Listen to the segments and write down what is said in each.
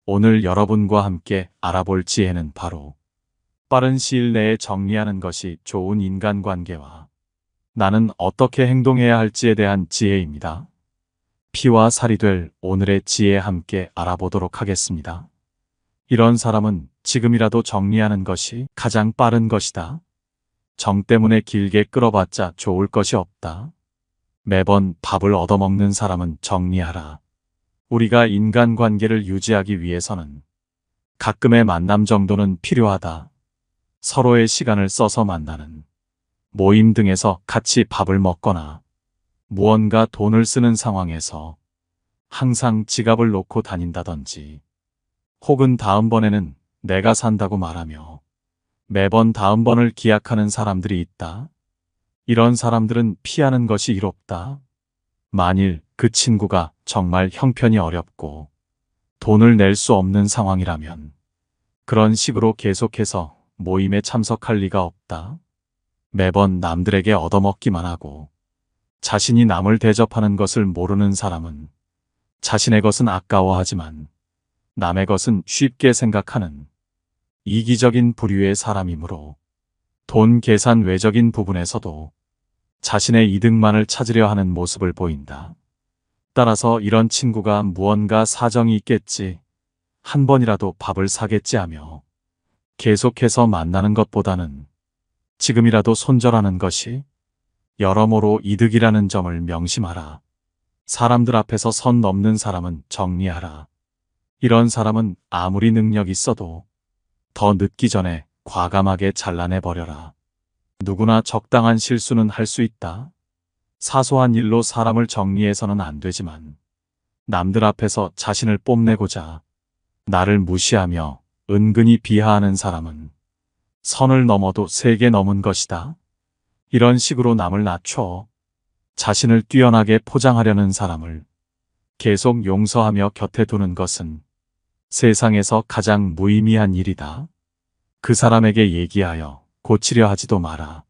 오늘 여러분과 함께 알아볼 지혜는 바로 빠른 시일 내에 정리하는 것이 좋은 인간관계와 나는 어떻게 행동해야 할지에 대한 지혜입니다. 피와 살이 될 오늘의 지혜 함께 알아보도록 하겠습니다. 이런 사람은 지금이라도 정리하는 것이 가장 빠른 것이다. 정 때문에 길게 끌어봤자 좋을 것이 없다. 매번 밥을 얻어먹는 사람은 정리하라. 우리가 인간관계를 유지하기 위해서는 가끔의 만남 정도는 필요하다. 서로의 시간을 써서 만나는 모임 등에서 같이 밥을 먹거나 무언가 돈을 쓰는 상황에서 항상 지갑을 놓고 다닌다든지 혹은 다음번에는 내가 산다고 말하며 매번 다음번을 기약하는 사람들이 있다. 이런 사람들은 피하는 것이 이롭다. 만일 그 친구가 정말 형편이 어렵고 돈을 낼 수 없는 상황이라면 그런 식으로 계속해서 모임에 참석할 리가 없다. 매번 남들에게 얻어먹기만 하고 자신이 남을 대접하는 것을 모르는 사람은 자신의 것은 아까워하지만 남의 것은 쉽게 생각하는 이기적인 부류의 사람이므로 돈 계산 외적인 부분에서도 자신의 이득만을 찾으려 하는 모습을 보인다. 따라서 이런 친구가 무언가 사정이 있겠지, 한 번이라도 밥을 사겠지 하며 계속해서 만나는 것보다는 지금이라도 손절하는 것이 여러모로 이득이라는 점을 명심하라. 사람들 앞에서 선 넘는 사람은 정리하라. 이런 사람은 아무리 능력 있어도 더 늦기 전에 과감하게 잘라내버려라. 누구나 적당한 실수는 할 수 있다. 사소한 일로 사람을 정리해서는 안 되지만 남들 앞에서 자신을 뽐내고자 나를 무시하며 은근히 비하하는 사람은 선을 넘어도 세게 넘은 것이다. 이런 식으로 남을 낮춰 자신을 뛰어나게 포장하려는 사람을 계속 용서하며 곁에 두는 것은 세상에서 가장 무의미한 일이다. 그 사람에게 얘기하여 고치려 하지도 마라.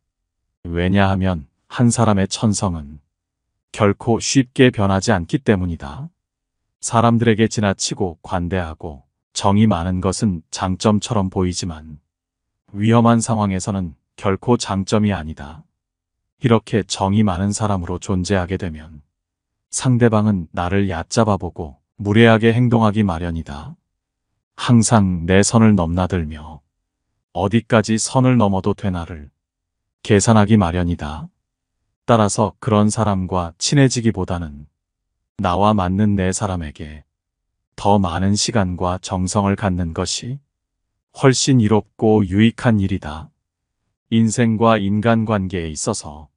왜냐하면 한 사람의 천성은 결코 쉽게 변하지 않기 때문이다. 사람들에게 지나치고 관대하고 정이 많은 것은 장점처럼 보이지만 위험한 상황에서는 결코 장점이 아니다. 이렇게 정이 많은 사람으로 존재하게 되면 상대방은 나를 얕잡아보고 무례하게 행동하기 마련이다. 항상 내 선을 넘나들며 어디까지 선을 넘어도 되나를 계산하기 마련이다. 따라서 그런 사람과 친해지기보다는 나와 맞는 내 사람에게 더 많은 시간과 정성을 갖는 것이 훨씬 이롭고 유익한 일이다. 인생과 인간관계에 있어서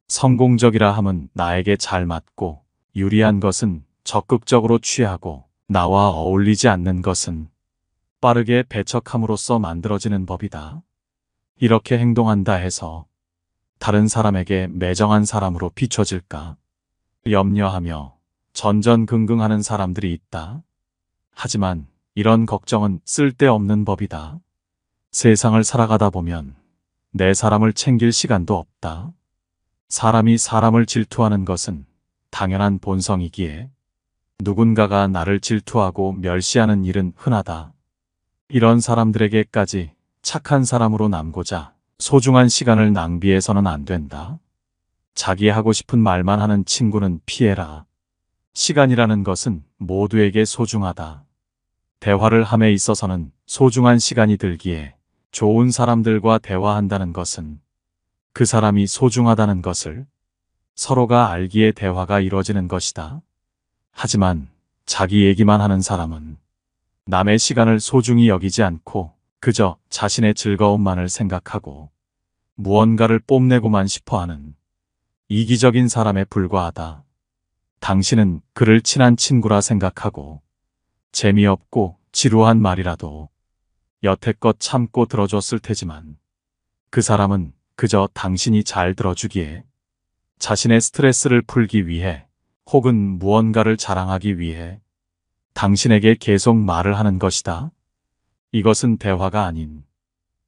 성공적이라 함은 나에게 잘 맞고 유리한 것은 적극적으로 취하고 나와 어울리지 않는 것은 빠르게 배척함으로써 만들어지는 법이다. 이렇게 행동한다 해서 다른 사람에게 매정한 사람으로 비춰질까 염려하며 전전긍긍하는 사람들이 있다. 하지만 이런 걱정은 쓸데없는 법이다. 세상을 살아가다 보면 내 사람을 챙길 시간도 없다. 사람이 사람을 질투하는 것은 당연한 본성이기에 누군가가 나를 질투하고 멸시하는 일은 흔하다. 이런 사람들에게까지 착한 사람으로 남고자 소중한 시간을 낭비해서는 안 된다. 자기 하고 싶은 말만 하는 친구는 피해라. 시간이라는 것은 모두에게 소중하다. 대화를 함에 있어서는 소중한 시간이 들기에 좋은 사람들과 대화한다는 것은 그 사람이 소중하다는 것을 서로가 알기에 대화가 이루어지는 것이다. 하지만 자기 얘기만 하는 사람은 남의 시간을 소중히 여기지 않고 그저 자신의 즐거움만을 생각하고 무언가를 뽐내고만 싶어하는 이기적인 사람에 불과하다. 당신은 그를 친한 친구라 생각하고 재미없고 지루한 말이라도 여태껏 참고 들어줬을 테지만 그 사람은 그저 당신이 잘 들어주기에 자신의 스트레스를 풀기 위해 혹은 무언가를 자랑하기 위해 당신에게 계속 말을 하는 것이다. 이것은 대화가 아닌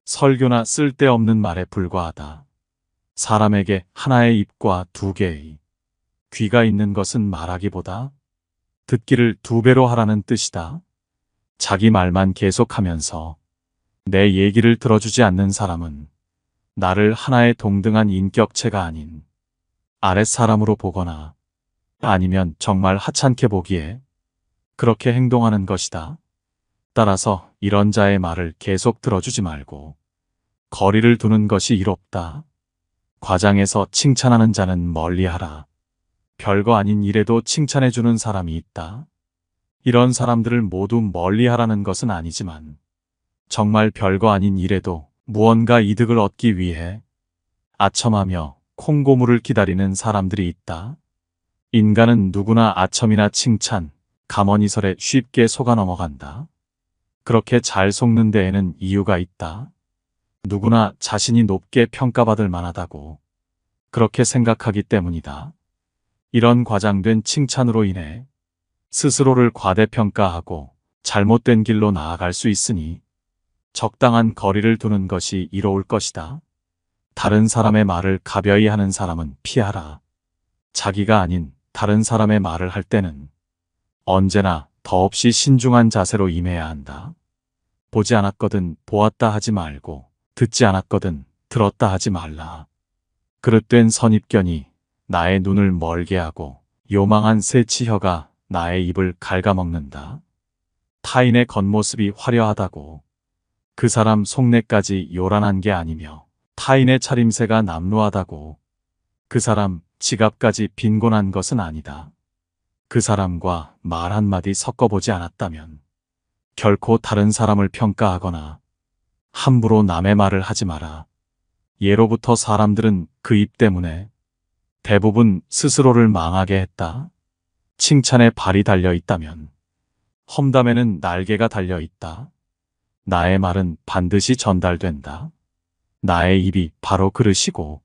설교나 쓸데없는 말에 불과하다. 사람에게 하나의 입과 두 개의 귀가 있는 것은 말하기보다 듣기를 두 배로 하라는 뜻이다. 자기 말만 계속하면서 내 얘기를 들어주지 않는 사람은 나를 하나의 동등한 인격체가 아닌 아랫사람으로 보거나 아니면 정말 하찮게 보기에 그렇게 행동하는 것이다. 따라서 이런 자의 말을 계속 들어주지 말고 거리를 두는 것이 이롭다. 과장해서 칭찬하는 자는 멀리하라. 별거 아닌 일에도 칭찬해주는 사람이 있다. 이런 사람들을 모두 멀리하라는 것은 아니지만 정말 별거 아닌 일에도 무언가 이득을 얻기 위해 아첨하며 콩고물을 기다리는 사람들이 있다. 인간은 누구나 아첨이나 칭찬, 감언이설에 쉽게 속아 넘어간다. 그렇게 잘 속는 데에는 이유가 있다. 누구나 자신이 높게 평가받을 만하다고 그렇게 생각하기 때문이다. 이런 과장된 칭찬으로 인해 스스로를 과대평가하고 잘못된 길로 나아갈 수 있으니 적당한 거리를 두는 것이 이로울 것이다. 다른 사람의 말을 가벼이 하는 사람은 피하라. 자기가 아닌 다른 사람의 말을 할 때는 언제나 더없이 신중한 자세로 임해야 한다. 보지 않았거든 보았다 하지 말고 듣지 않았거든 들었다 하지 말라. 그릇된 선입견이 나의 눈을 멀게 하고 요망한 새치혀가 나의 입을 갉아먹는다. 타인의 겉모습이 화려하다고 그 사람 속내까지 요란한 게 아니며 타인의 차림새가 남루하다고 그 사람 지갑까지 빈곤한 것은 아니다. 그 사람과 말 한마디 섞어보지 않았다면 결코 다른 사람을 평가하거나 함부로 남의 말을 하지 마라. 예로부터 사람들은 그 입 때문에 대부분 스스로를 망하게 했다. 칭찬에 발이 달려 있다면 험담에는 날개가 달려 있다. 나의 말은 반드시 전달된다. 나의 입이 바로 그릇이고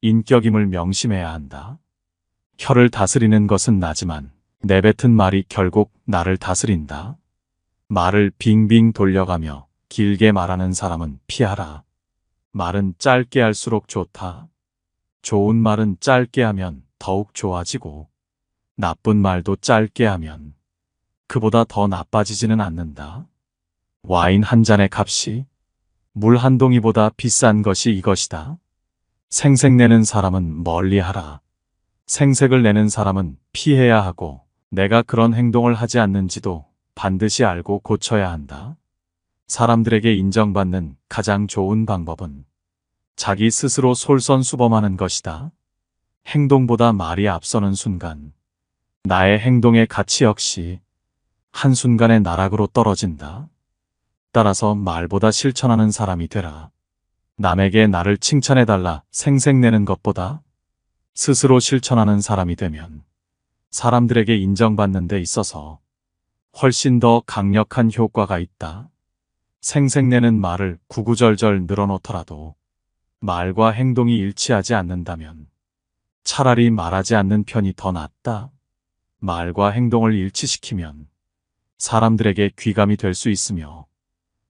인격임을 명심해야 한다. 혀를 다스리는 것은 나지만 내뱉은 말이 결국 나를 다스린다. 말을 빙빙 돌려가며 길게 말하는 사람은 피하라. 말은 짧게 할수록 좋다. 좋은 말은 짧게 하면 더욱 좋아지고 나쁜 말도 짧게 하면 그보다 더 나빠지지는 않는다. 와인 한 잔의 값이 물 한 동이보다 비싼 것이 이것이다. 생색내는 사람은 멀리하라. 생색을 내는 사람은 피해야 하고 내가 그런 행동을 하지 않는지도 반드시 알고 고쳐야 한다. 사람들에게 인정받는 가장 좋은 방법은 자기 스스로 솔선수범하는 것이다. 행동보다 말이 앞서는 순간 나의 행동의 가치 역시 한순간에 나락으로 떨어진다. 따라서 말보다 실천하는 사람이 되라. 남에게 나를 칭찬해달라 생색내는 것보다 스스로 실천하는 사람이 되면 사람들에게 인정받는 데 있어서 훨씬 더 강력한 효과가 있다. 생색내는 말을 구구절절 늘어놓더라도 말과 행동이 일치하지 않는다면 차라리 말하지 않는 편이 더 낫다. 말과 행동을 일치시키면 사람들에게 귀감이 될 수 있으며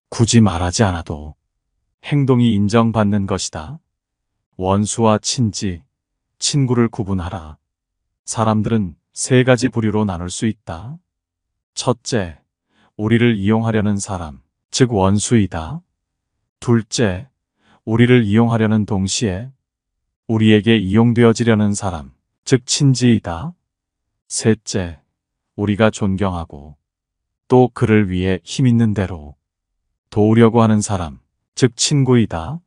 굳이 말하지 않아도 행동이 인정받는 것이다. 원수와 친지, 친구를 구분하라. 사람들은 세 가지 부류로 나눌 수 있다. 첫째, 우리를 이용하려는 사람, 즉 원수이다. 둘째, 우리를 이용하려는 동시에 우리에게 이용되어지려는 사람, 즉 친지이다. 셋째, 우리가 존경하고 또 그를 위해 힘있는 대로 도우려고 하는 사람, 즉 친구이다.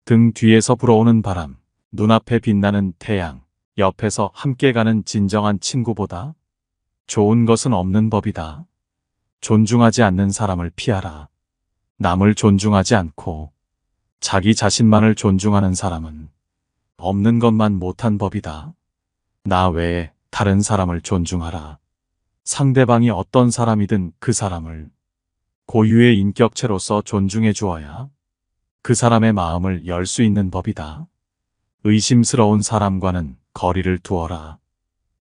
등 뒤에서 불어오는 바람, 눈앞에 빛나는 태양, 옆에서 함께 가는 진정한 친구보다 좋은 것은 없는 법이다. 존중하지 않는 사람을 피하라. 남을 존중하지 않고 자기 자신만을 존중하는 사람은 없는 것만 못한 법이다. 나 외에 다른 사람을 존중하라. 상대방이 어떤 사람이든 그 사람을 고유의 인격체로서 존중해 주어야 그 사람의 마음을 열 수 있는 법이다. 의심스러운 사람과는 거리를 두어라.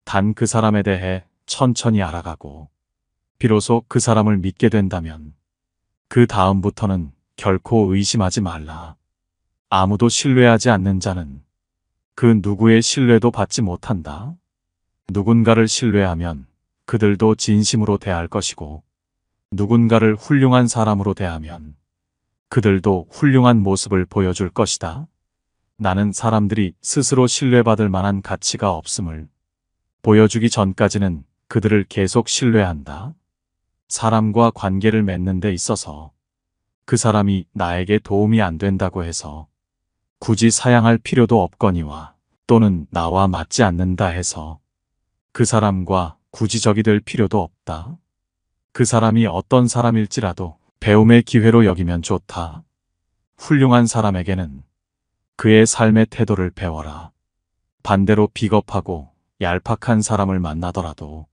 단 그 사람에 대해 천천히 알아가고 비로소 그 사람을 믿게 된다면 그 다음부터는 결코 의심하지 말라. 아무도 신뢰하지 않는 자는 그 누구의 신뢰도 받지 못한다. 누군가를 신뢰하면 그들도 진심으로 대할 것이고 누군가를 훌륭한 사람으로 대하면 그들도 훌륭한 모습을 보여줄 것이다. 나는 사람들이 스스로 신뢰받을 만한 가치가 없음을 보여주기 전까지는 그들을 계속 신뢰한다. 사람과 관계를 맺는 데 있어서 그 사람이 나에게 도움이 안 된다고 해서 굳이 사양할 필요도 없거니와 또는 나와 맞지 않는다 해서 그 사람과 굳이 적이 될 필요도 없다. 그 사람이 어떤 사람일지라도 배움의 기회로 여기면 좋다. 훌륭한 사람에게는 그의 삶의 태도를 배워라. 반대로 비겁하고 얄팍한 사람을 만나더라도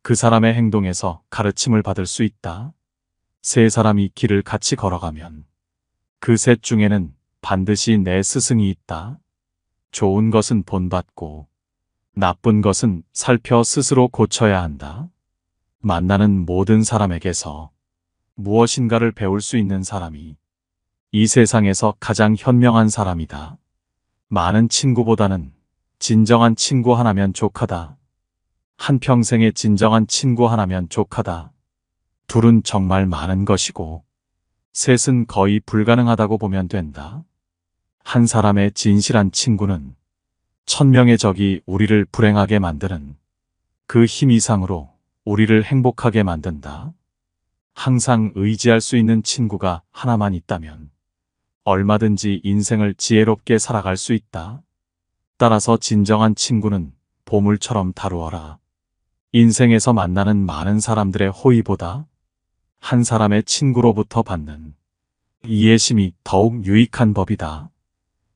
그 사람의 행동에서 가르침을 받을 수 있다. 세 사람이 길을 같이 걸어가면 그 셋 중에는 반드시 내 스승이 있다. 좋은 것은 본받고 나쁜 것은 살펴 스스로 고쳐야 한다. 만나는 모든 사람에게서 무엇인가를 배울 수 있는 사람이 이 세상에서 가장 현명한 사람이다. 많은 친구보다는 진정한 친구 하나면 족하다. 한평생의 진정한 친구 하나면 족하다. 둘은 정말 많은 것이고 셋은 거의 불가능하다고 보면 된다. 한 사람의 진실한 친구는 1000명의 적이 우리를 불행하게 만드는 그 힘 이상으로 우리를 행복하게 만든다. 항상 의지할 수 있는 친구가 하나만 있다면 얼마든지 인생을 지혜롭게 살아갈 수 있다. 따라서 진정한 친구는 보물처럼 다루어라. 인생에서 만나는 많은 사람들의 호의보다 한 사람의 친구로부터 받는 이해심이 더욱 유익한 법이다.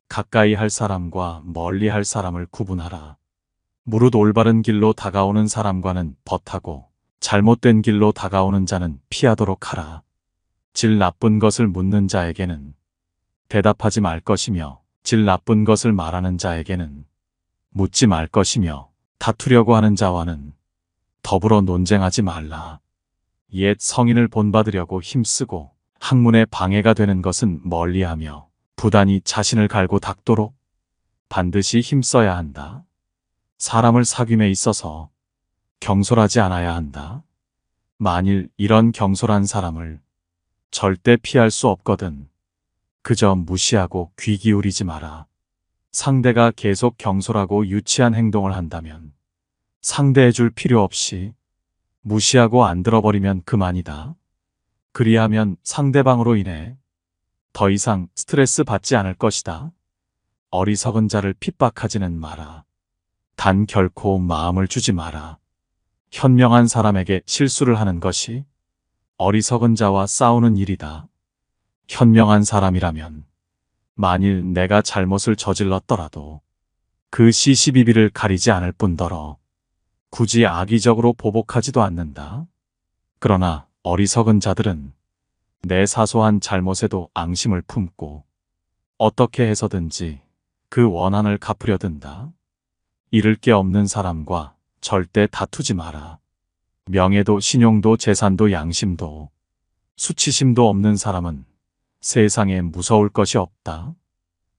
가까이 할 사람과 멀리 할 사람을 구분하라. 무릇 올바른 길로 다가오는 사람과는 벗하고 잘못된 길로 다가오는 자는 피하도록 하라. 질 나쁜 것을 묻는 자에게는 대답하지 말 것이며 질 나쁜 것을 말하는 자에게는 묻지 말 것이며 다투려고 하는 자와는 더불어 논쟁하지 말라. 옛 성인을 본받으려고 힘쓰고 학문에 방해가 되는 것은 멀리하며 부단히 자신을 갈고 닦도록 반드시 힘써야 한다. 사람을 사귐에 있어서 경솔하지 않아야 한다. 만일 이런 경솔한 사람을 절대 피할 수 없거든 그저 무시하고 귀 기울이지 마라. 상대가 계속 경솔하고 유치한 행동을 한다면 상대해줄 필요 없이 무시하고 안 들어버리면 그만이다. 그리하면 상대방으로 인해 더 이상 스트레스 받지 않을 것이다. 어리석은 자를 핍박하지는 마라. 단 결코 마음을 주지 마라. 현명한 사람에게 실수를 하는 것이 어리석은 자와 싸우는 일이다. 현명한 사람이라면 만일 내가 잘못을 저질렀더라도 그 시시비비를 가리지 않을 뿐더러 굳이 악의적으로 보복하지도 않는다. 그러나 어리석은 자들은 내 사소한 잘못에도 앙심을 품고 어떻게 해서든지 그 원한을 갚으려 든다. 잃을 게 없는 사람과 절대 다투지 마라. 명예도 신용도 재산도 양심도 수치심도 없는 사람은 세상에 무서울 것이 없다.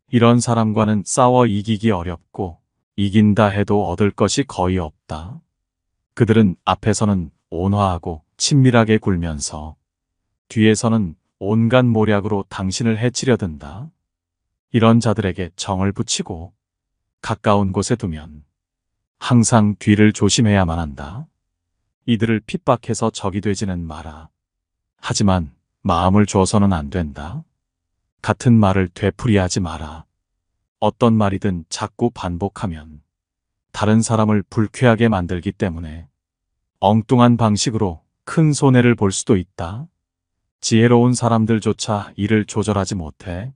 이런 사람과는 싸워 이기기 어렵고 이긴다 해도 얻을 것이 거의 없다. 그들은 앞에서는 온화하고 친밀하게 굴면서 뒤에서는 온갖 모략으로 당신을 해치려 든다. 이런 자들에게 정을 붙이고 가까운 곳에 두면 항상 뒤를 조심해야만 한다. 이들을 핍박해서 적이 되지는 마라. 하지만 마음을 줘서는 안 된다. 같은 말을 되풀이하지 마라. 어떤 말이든 자꾸 반복하면 다른 사람을 불쾌하게 만들기 때문에 엉뚱한 방식으로 큰 손해를 볼 수도 있다. 지혜로운 사람들조차 이를 조절하지 못해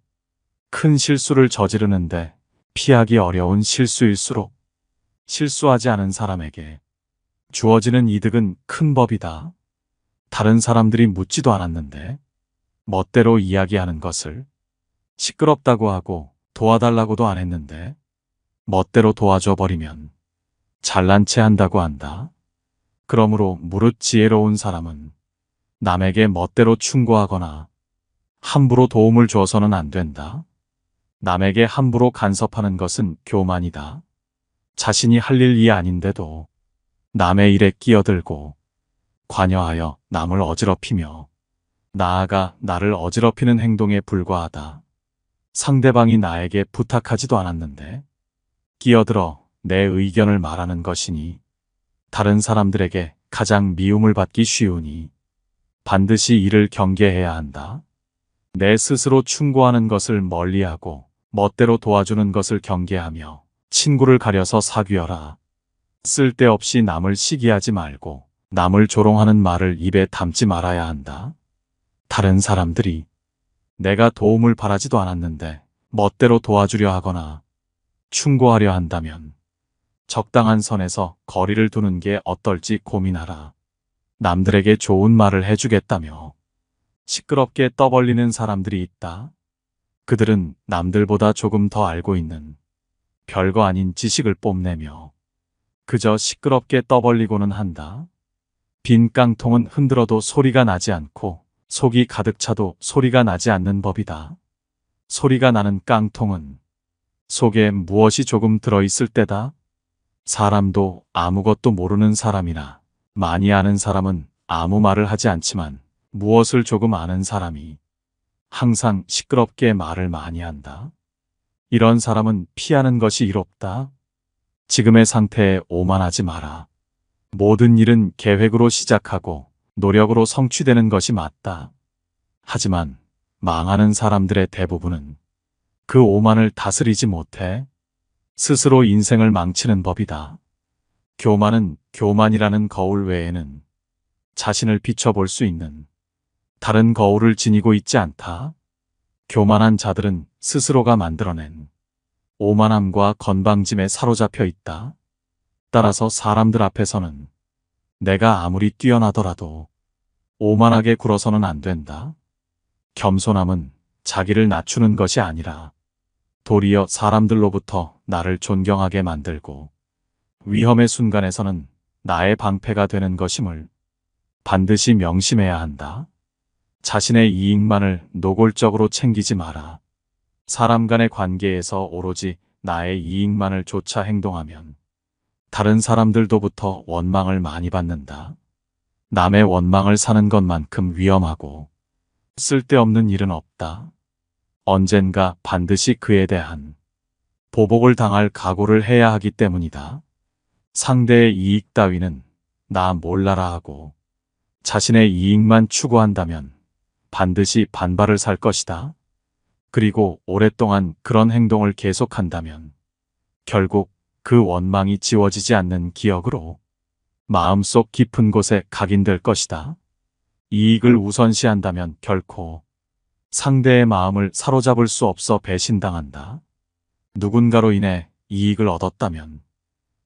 큰 실수를 저지르는데 피하기 어려운 실수일수록 실수하지 않은 사람에게 주어지는 이득은 큰 법이다. 다른 사람들이 묻지도 않았는데 멋대로 이야기하는 것을 시끄럽다고 하고 도와달라고도 안 했는데 멋대로 도와줘 버리면 잘난 체 한다고 한다. 그러므로 무릇 지혜로운 사람은 남에게 멋대로 충고하거나 함부로 도움을 줘서는 안 된다. 남에게 함부로 간섭하는 것은 교만이다. 자신이 할 일이 아닌데도 남의 일에 끼어들고 관여하여 남을 어지럽히며 나아가 나를 어지럽히는 행동에 불과하다. 상대방이 나에게 부탁하지도 않았는데 끼어들어 내 의견을 말하는 것이니 다른 사람들에게 가장 미움을 받기 쉬우니 반드시 이를 경계해야 한다. 내 스스로 충고하는 것을 멀리하고 멋대로 도와주는 것을 경계하며 친구를 가려서 사귀어라. 쓸데없이 남을 시기하지 말고 남을 조롱하는 말을 입에 담지 말아야 한다. 다른 사람들이 내가 도움을 바라지도 않았는데 멋대로 도와주려 하거나 충고하려 한다면 적당한 선에서 거리를 두는 게 어떨지 고민하라. 남들에게 좋은 말을 해주겠다며 시끄럽게 떠벌리는 사람들이 있다. 그들은 남들보다 조금 더 알고 있는 별거 아닌 지식을 뽐내며 그저 시끄럽게 떠벌리고는 한다. 빈 깡통은 흔들어도 소리가 나지 않고 속이 가득 차도 소리가 나지 않는 법이다. 소리가 나는 깡통은 속에 무엇이 조금 들어있을 때다. 사람도 아무것도 모르는 사람이나 많이 아는 사람은 아무 말을 하지 않지만 무엇을 조금 아는 사람이 항상 시끄럽게 말을 많이 한다. 이런 사람은 피하는 것이 이롭다. 지금의 상태에 오만하지 마라. 모든 일은 계획으로 시작하고 노력으로 성취되는 것이 맞다. 하지만 망하는 사람들의 대부분은 그 오만을 다스리지 못해 스스로 인생을 망치는 법이다. 교만은 교만이라는 거울 외에는 자신을 비춰볼 수 있는 다른 거울을 지니고 있지 않다. 교만한 자들은 스스로가 만들어낸 오만함과 건방짐에 사로잡혀 있다. 따라서 사람들 앞에서는 내가 아무리 뛰어나더라도 오만하게 굴어서는 안 된다. 겸손함은 자기를 낮추는 것이 아니라 도리어 사람들로부터 나를 존경하게 만들고 위험의 순간에서는 나의 방패가 되는 것임을 반드시 명심해야 한다. 자신의 이익만을 노골적으로 챙기지 마라. 사람 간의 관계에서 오로지 나의 이익만을 쫓아 행동하면 다른 사람들로부터 원망을 많이 받는다. 남의 원망을 사는 것만큼 위험하고 쓸데없는 일은 없다. 언젠가 반드시 그에 대한 보복을 당할 각오를 해야 하기 때문이다. 상대의 이익 따위는 나 몰라라 하고 자신의 이익만 추구한다면 반드시 반발을 살 것이다. 그리고 오랫동안 그런 행동을 계속한다면 결국 그 원망이 지워지지 않는 기억으로 마음속 깊은 곳에 각인될 것이다. 이익을 우선시한다면 결코 상대의 마음을 사로잡을 수 없어 배신당한다. 누군가로 인해 이익을 얻었다면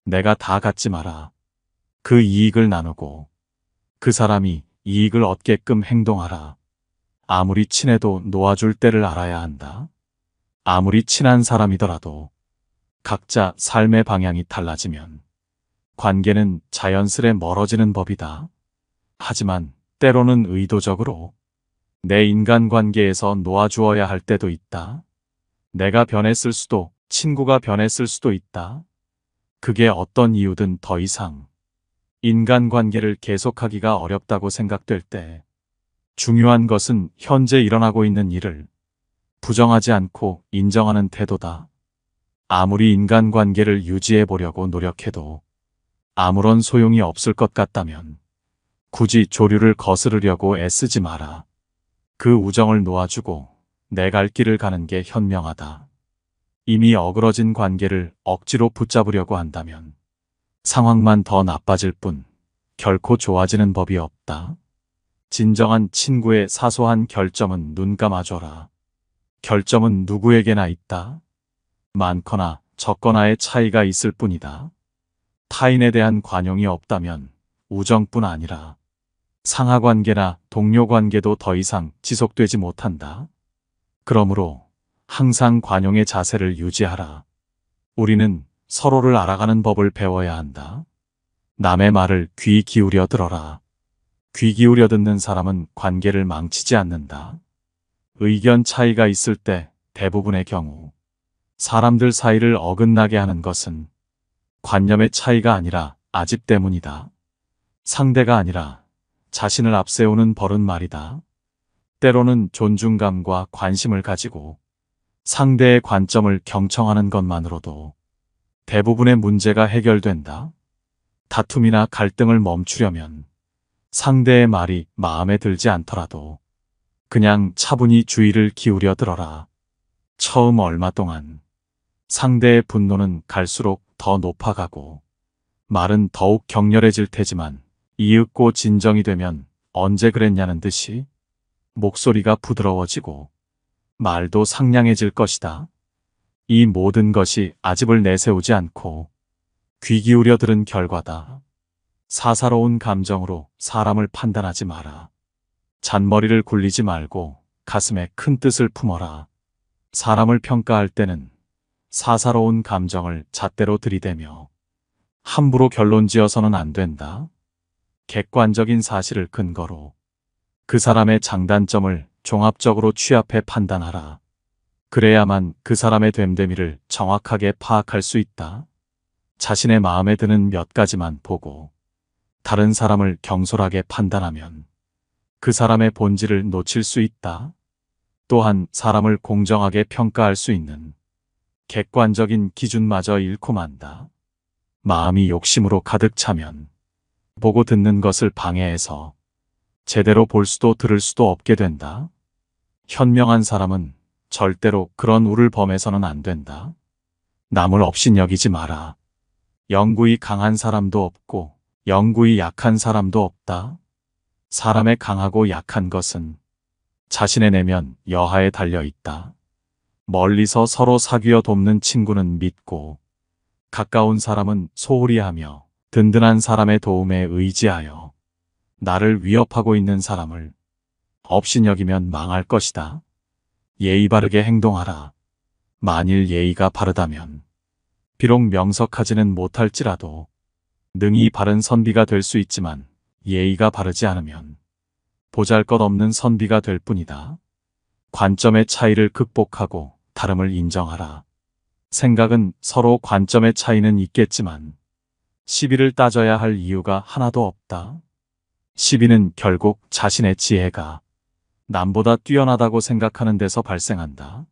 내가 다 갖지 마라. 그 이익을 나누고 그 사람이 이익을 얻게끔 행동하라. 아무리 친해도 놓아줄 때를 알아야 한다. 아무리 친한 사람이더라도 각자 삶의 방향이 달라지면 관계는 자연스레 멀어지는 법이다. 하지만 때로는 의도적으로 내 인간관계에서 놓아주어야 할 때도 있다. 내가 변했을 수도 친구가 변했을 수도 있다. 그게 어떤 이유든 더 이상 인간관계를 계속하기가 어렵다고 생각될 때 중요한 것은 현재 일어나고 있는 일을 부정하지 않고 인정하는 태도다. 아무리 인간관계를 유지해 보려고 노력해도 아무런 소용이 없을 것 같다면 굳이 조류를 거스르려고 애쓰지 마라. 그 우정을 놓아주고 내 갈 길을 가는 게 현명하다. 이미 어그러진 관계를 억지로 붙잡으려고 한다면 상황만 더 나빠질 뿐 결코 좋아지는 법이 없다. 진정한 친구의 사소한 결점은 눈 감아줘라. 결점은 누구에게나 있다. 많거나 적거나의 차이가 있을 뿐이다. 타인에 대한 관용이 없다면 우정뿐 아니라 상하관계나 동료관계도 더 이상 지속되지 못한다. 그러므로 항상 관용의 자세를 유지하라. 우리는 서로를 알아가는 법을 배워야 한다. 남의 말을 귀 기울여 들어라. 귀 기울여 듣는 사람은 관계를 망치지 않는다. 의견 차이가 있을 때 대부분의 경우 사람들 사이를 어긋나게 하는 것은 관념의 차이가 아니라 아집 때문이다. 상대가 아니라 자신을 앞세우는 버릇 말이다. 때로는 존중감과 관심을 가지고 상대의 관점을 경청하는 것만으로도 대부분의 문제가 해결된다. 다툼이나 갈등을 멈추려면 상대의 말이 마음에 들지 않더라도 그냥 차분히 주의를 기울여 들어라. 처음 얼마 동안 상대의 분노는 갈수록 더 높아가고 말은 더욱 격렬해질 테지만 이윽고 진정이 되면 언제 그랬냐는 듯이 목소리가 부드러워지고 말도 상냥해질 것이다. 이 모든 것이 아집을 내세우지 않고 귀 기울여 들은 결과다. 사사로운 감정으로 사람을 판단하지 마라. 잔머리를 굴리지 말고 가슴에 큰 뜻을 품어라. 사람을 평가할 때는 사사로운 감정을 잣대로 들이대며 함부로 결론 지어서는 안 된다. 객관적인 사실을 근거로 그 사람의 장단점을 종합적으로 취합해 판단하라. 그래야만 그 사람의 됨됨이를 정확하게 파악할 수 있다. 자신의 마음에 드는 몇 가지만 보고 다른 사람을 경솔하게 판단하면 그 사람의 본질을 놓칠 수 있다. 또한 사람을 공정하게 평가할 수 있는 객관적인 기준마저 잃고 만다. 마음이 욕심으로 가득 차면 보고 듣는 것을 방해해서 제대로 볼 수도 들을 수도 없게 된다. 현명한 사람은 절대로 그런 우를 범해서는 안 된다. 남을 업신여기지 마라. 영구히 강한 사람도 없고 영구히 약한 사람도 없다. 사람의 강하고 약한 것은 자신의 내면 여하에 달려 있다. 멀리서 서로 사귀어 돕는 친구는 믿고 가까운 사람은 소홀히 하며 든든한 사람의 도움에 의지하여 나를 위협하고 있는 사람을 업신여기면 망할 것이다. 예의 바르게 행동하라. 만일 예의가 바르다면 비록 명석하지는 못할지라도 능히 바른 선비가 될 수 있지만 예의가 바르지 않으면 보잘것없는 선비가 될 뿐이다. 관점의 차이를 극복하고 다름을 인정하라. 생각은 서로 관점의 차이는 있겠지만 시비를 따져야 할 이유가 하나도 없다. 시비는 결국 자신의 지혜가 남보다 뛰어나다고 생각하는 데서 발생한다.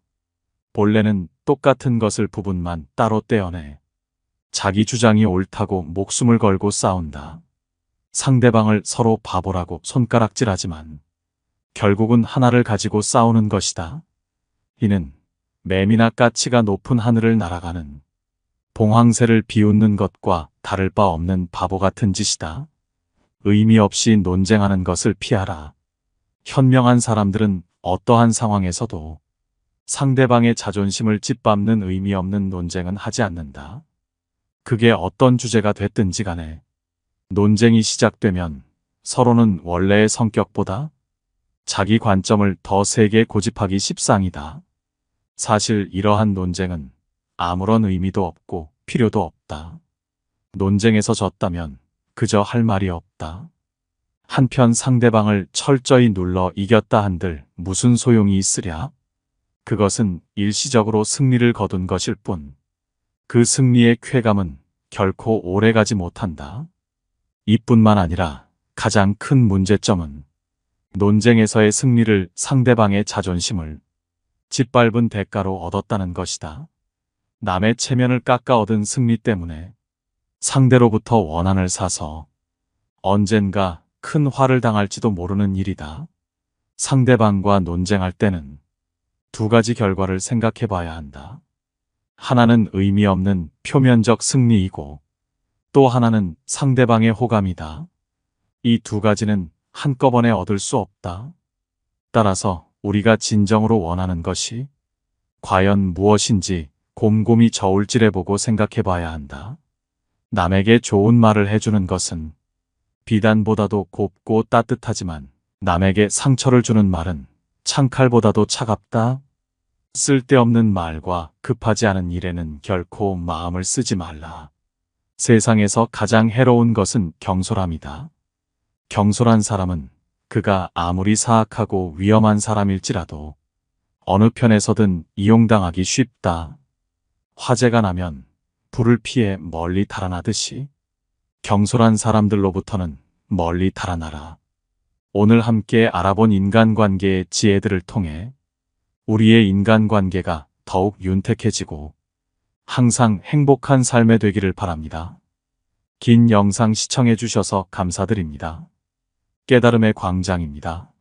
본래는 똑같은 것을 부분만 따로 떼어내 자기 주장이 옳다고 목숨을 걸고 싸운다. 상대방을 서로 바보라고 손가락질하지만 결국은 하나를 가지고 싸우는 것이다. 이는 매미나 까치가 높은 하늘을 날아가는 봉황새를 비웃는 것과 다를 바 없는 바보 같은 짓이다. 의미 없이 논쟁하는 것을 피하라. 현명한 사람들은 어떠한 상황에서도 상대방의 자존심을 짓밟는 의미 없는 논쟁은 하지 않는다. 그게 어떤 주제가 됐든지 간에 논쟁이 시작되면 서로는 원래의 성격보다 자기 관점을 더 세게 고집하기 십상이다. 사실 이러한 논쟁은 아무런 의미도 없고 필요도 없다. 논쟁에서 졌다면 그저 할 말이 없다. 한편 상대방을 철저히 눌러 이겼다 한들 무슨 소용이 있으랴? 그것은 일시적으로 승리를 거둔 것일 뿐 그 승리의 쾌감은 결코 오래가지 못한다. 이뿐만 아니라 가장 큰 문제점은 논쟁에서의 승리를 상대방의 자존심을 짓밟은 대가로 얻었다는 것이다. 남의 체면을 깎아 얻은 승리 때문에 상대로부터 원한을 사서 언젠가 큰 화를 당할지도 모르는 일이다. 상대방과 논쟁할 때는 두 가지 결과를 생각해 봐야 한다. 하나는 의미 없는 표면적 승리이고 또 하나는 상대방의 호감이다. 이 두 가지는 한꺼번에 얻을 수 없다. 따라서 우리가 진정으로 원하는 것이 과연 무엇인지 곰곰이 저울질해보고 생각해 봐야 한다. 남에게 좋은 말을 해주는 것은 비단보다도 곱고 따뜻하지만 남에게 상처를 주는 말은 창칼보다도 차갑다. 쓸데없는 말과 급하지 않은 일에는 결코 마음을 쓰지 말라. 세상에서 가장 해로운 것은 경솔함이다. 경솔한 사람은 그가 아무리 사악하고 위험한 사람일지라도 어느 편에서든 이용당하기 쉽다. 화재가 나면 불을 피해 멀리 달아나듯이 경솔한 사람들로부터는 멀리 달아나라. 오늘 함께 알아본 인간관계의 지혜들을 통해 우리의 인간관계가 더욱 윤택해지고 항상 행복한 삶이 되기를 바랍니다. 긴 영상 시청해 주셔서 감사드립니다. 깨달음의 광장입니다.